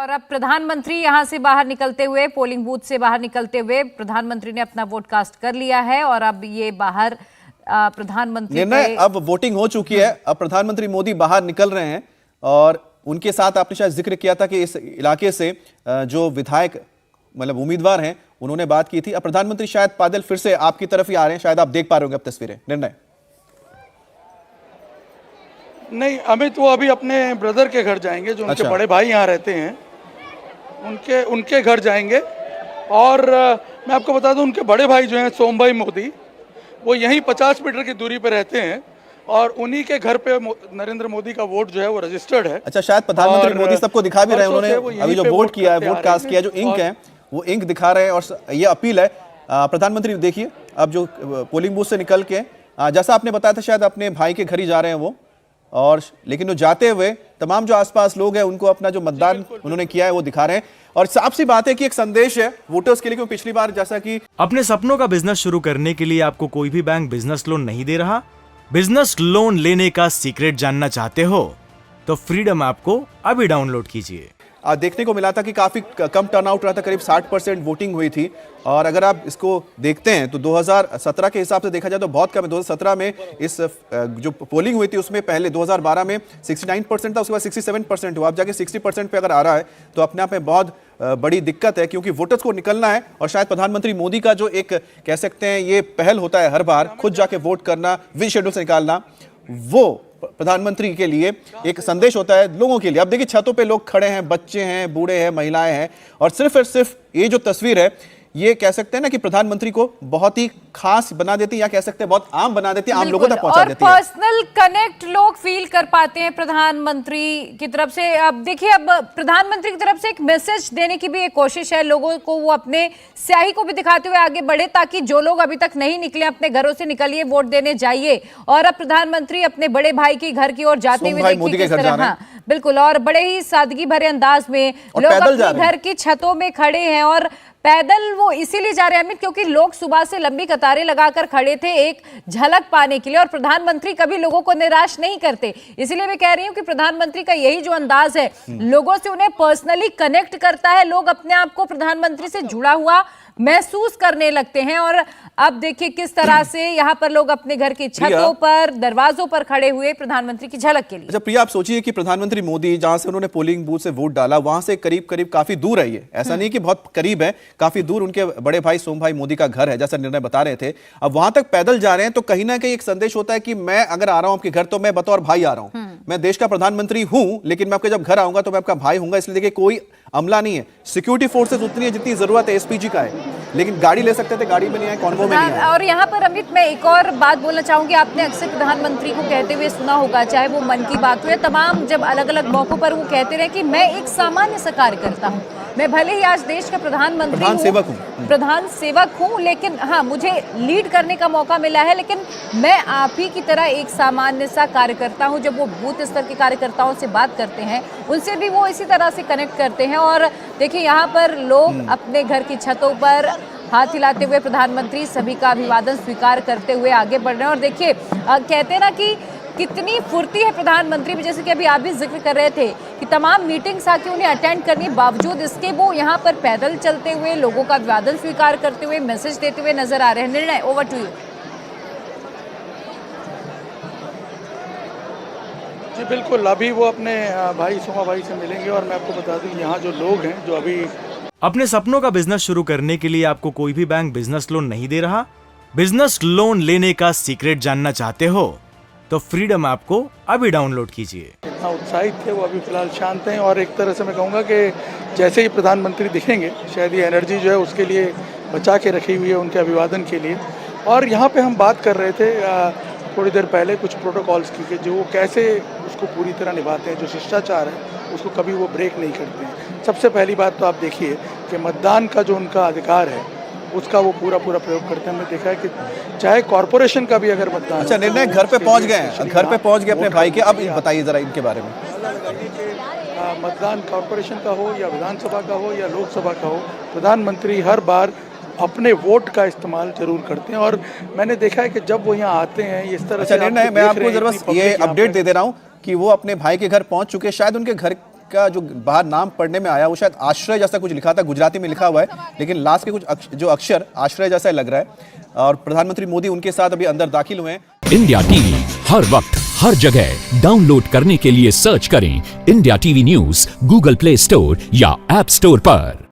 और अब प्रधानमंत्री यहां से बाहर निकलते हुए, पोलिंग बूथ से बाहर निकलते हुए प्रधानमंत्री ने अपना वोट कास्ट कर लिया है और अब ये बाहर प्रधानमंत्री निर्णय, अब वोटिंग हो चुकी है। अब प्रधानमंत्री मोदी बाहर निकल रहे हैं और उनके साथ आपने शायद जिक्र किया था कि इस इलाके से जो विधायक मतलब उम्मीदवार हैं उन्होंने बात की थी। अब प्रधानमंत्री शायद पैदल फिर से आपकी तरफ ही आ रहे हैं, शायद आप देख पा रहे होंगे अब तस्वीरें। निर्णय नहीं अमित, वो अभी अपने ब्रदर के घर जाएंगे, जो उनके बड़े भाई यहाँ रहते हैं, उनके घर जाएंगे। और मैं आपको बता दूं, उनके बड़े भाई जो हैं सोम भाई मोदी, वो यहीं 50 मीटर की दूरी पर रहते हैं और उन्हीं के घर पे नरेंद्र मोदी का वोट जो है वो रजिस्टर्ड है। अच्छा, शायद प्रधानमंत्री मोदी सबको दिखा भी रहे हैं, उन्होंने अभी जो वोट किया है, वोट कास्ट किया, जो इंक है वो इंक दिखा रहे हैं और ये अपील है। प्रधानमंत्री देखिए अब जो पोलिंग बूथ से निकल के, जैसा आपने बताया था, शायद अपने भाई के घर ही जा रहे हैं वो, और लेकिन वो जाते हुए तमाम जो आसपास लोग हैं उनको अपना जो मतदान उन्होंने किया है वो दिखा रहे हैं। और साफ सी बात है कि एक संदेश है वोटर्स के लिए, क्योंकि पिछली बार जैसा कि अपने सपनों का बिजनेस शुरू करने के लिए आपको कोई भी बैंक बिजनेस लोन नहीं दे रहा। बिजनेस लोन लेने का सीक्रेट जानना चाहते हो तो फ्रीडम ऐप को अभी डाउनलोड कीजिए। देखने को मिला था कि काफी कम टर्नआउट रहा था, करीब 60% वोटिंग हुई थी। और अगर आप इसको देखते हैं तो 2017 के हिसाब से देखा जाए तो बहुत कम है। 2017 में इस जो पोलिंग हुई थी उसमें पहले 2012 में 69% था, उसके बाद 67% हुआ। अब जाके 60% पे अगर आ रहा है तो अपने आप में बहुत बड़ी दिक्कत है, क्योंकि वोटर्स को निकलना है। और शायद प्रधानमंत्री मोदी का जो एक कह सकते हैं ये पहल होता है हर बार, खुद जाके वोट करना, विद शेड्यूल से निकालना, वो प्रधानमंत्री के लिए एक संदेश होता है लोगों के लिए। अब देखिए छतों पे लोग खड़े हैं, बच्चे हैं, बूढ़े हैं, महिलाएं हैं, और सिर्फ ये जो तस्वीर है ये कह सकते हैं ना कि प्रधानमंत्री को बहुत ही खास बना देती है, या कह सकते हैं बहुत आम बना देती है, आम लोगों तक पहुंचा देती है। और पर्सनल कनेक्ट लोग फील कर पाते हैं प्रधानमंत्री की तरफ से। अब देखिए, अब प्रधानमंत्री की तरफ से एक मैसेज देने की भी एक कोशिश है लोगों को, वो अपने स्याही को भी दिखाते हुए आगे बढ़े, ताकि जो लोग अभी तक नहीं निकले अपने घरों से निकलिए, वोट देने जाइए। और अब प्रधानमंत्री अपने बड़े भाई के घर की ओर जाते हुए देखिए किस तरह, हाँ बिल्कुल, और बड़े ही सादगी भरे अंदाज में लोग अपने घर की छतों में खड़े हैं। और पैदल वो इसीलिए जा रहे हैं अमित, क्योंकि लोग सुबह से लंबी कतारें लगाकर खड़े थे एक झलक पाने के लिए। और प्रधानमंत्री कभी लोगों को निराश नहीं करते, इसलिए मैं कह रही हूं कि प्रधानमंत्री का यही जो अंदाज है, लोगों से उन्हें पर्सनली कनेक्ट करता है, लोग अपने आप को प्रधानमंत्री से जुड़ा हुआ महसूस करने लगते हैं। और अब देखिए किस तरह से यहाँ पर लोग अपने घर की छतों पर, दरवाजों पर खड़े हुए प्रधानमंत्री की झलक के लिए। अच्छा प्रिया, आप सोचिए कि प्रधानमंत्री मोदी जहां से उन्होंने पोलिंग बूथ से वोट डाला, वहां से करीब करीब काफी दूर है, ये ऐसा नहीं कि बहुत करीब है, काफी दूर उनके बड़े भाई सोम भाई मोदी का घर है, जैसा निर्णय बता रहे थे। अब वहां तक पैदल जा रहे हैं, तो कहीं ना कहीं एक संदेश होता है कि मैं अगर आ रहा हूं आपके घर तो मैं बतौर भाई आ रहा हूं, मैं देश का प्रधानमंत्री हूं, लेकिन मैं आपके जब घर आऊंगा तो मैं आपका भाई हूंगा। इसलिए देखिए कोई अमला नहीं है, सिक्योरिटी फोर्सेस उतनी है जितनी जरूरत है एसपीजी का है, लेकिन गाड़ी ले सकते थे, गाड़ी में नहीं आए, कॉन्वो में नहीं आए। और यहाँ पर अमित मैं एक और बात बोलना चाहूंगी, आपने अक्सर प्रधानमंत्री को कहते हुए सुना होगा, चाहे वो मन की बात हो या तमाम जब अलग अलग मौकों पर वो कहते रहे कि मैं एक सामान्य सा कार्यकर्ता हूँ, मैं भले ही आज देश का प्रधान सेवक हूँ, लेकिन हाँ मुझे लीड करने का मौका मिला है, लेकिन मैं आप ही की तरह एक सामान्य सा कार्यकर्ता हूँ। जब वो बूथ स्तर के कार्यकर्ताओं से बात करते हैं, उनसे भी वो इसी तरह से कनेक्ट करते हैं। और देखिए यहाँ पर लोग अपने घर की छतों पर हाथ हिलाते हुए प्रधानमंत्री सभी का अभिवादन स्वीकार करते हुए आगे बढ़ रहे हैं। और देखिए कहते हैं ना कि कितनी फुर्ती है प्रधानमंत्री में, जैसे कि अभी आप भी जिक्र कर रहे थे कि तमाम मीटिंग्स आके उन्हें अटेंड करने बावजूद इसके वो यहाँ पर पैदल चलते हुए लोगों का अभिवादन स्वीकार करते हुए मैसेज देते हुए नजर आ रहे हैं। निर्णय, ओवर टू यू। जी बिल्कुल, अभी वो अपने भाई सोमा भाई से मिलेंगे। और मैं आपको बता दूं, यहाँ जो लोग हैं जो अभी अपने सपनों का बिजनेस शुरू करने के लिए आपको कोई भी बैंक बिजनेस लोन नहीं दे रहा। बिजनेस लोन लेने का सीक्रेट जानना चाहते हो तो फ्रीडम ऐप को अभी डाउनलोड कीजिए। इतना उत्साहित थे, वो अभी फिलहाल शांत हैं। और एक तरह से मैं कहूँगा कि जैसे ही प्रधानमंत्री दिखेंगे, शायद ये एनर्जी जो है उसके लिए बचा के रखी हुई है, उनके अभिवादन के लिए। और यहाँ पे हम बात कर रहे थे थोड़ी देर पहले कुछ प्रोटोकॉल्स की, कि जो कैसे उसको पूरी तरह निभाते हैं, जो शिष्टाचार है उसको कभी वो ब्रेक नहीं करते हैं। सबसे पहली बात तो आप देखिए कि मतदान का जो उनका अधिकार है उसका वो पूरा प्रयोग करते हैं। हमने देखा है कि चाहे कॉर्पोरेशन का भी अगर मतदान, अच्छा निर्णय घर पे पहुंच गए, घर पे पहुंच गए अपने भाई के। अब बताइए जरा इनके बारे में। मतदान कॉर्पोरेशन का हो या विधानसभा का हो या लोकसभा का हो, प्रधानमंत्री हर बार अपने वोट का इस्तेमाल जरूर करते हैं। और मैंने देखा है कि जब वो यहाँ आते हैं इस तरह से, निर्णय मैं आपको जरा ये अपडेट दे दे रहा हूँ कि वो अपने भाई के घर पहुंच चुके हैं। शायद उनके घर का जो बाहर नाम पढ़ने में आया वो शायद आश्रय जैसा कुछ लिखा था, गुजराती में लिखा हुआ है, लेकिन लास्ट के कुछ जो अक्षर आश्रय जैसा लग रहा है। और प्रधानमंत्री मोदी उनके साथ अभी अंदर दाखिल हुए हैं। इंडिया टीवी हर वक्त हर जगह डाउनलोड करने के लिए सर्च करें India TV news Google play store या ऐप स्टोर पर।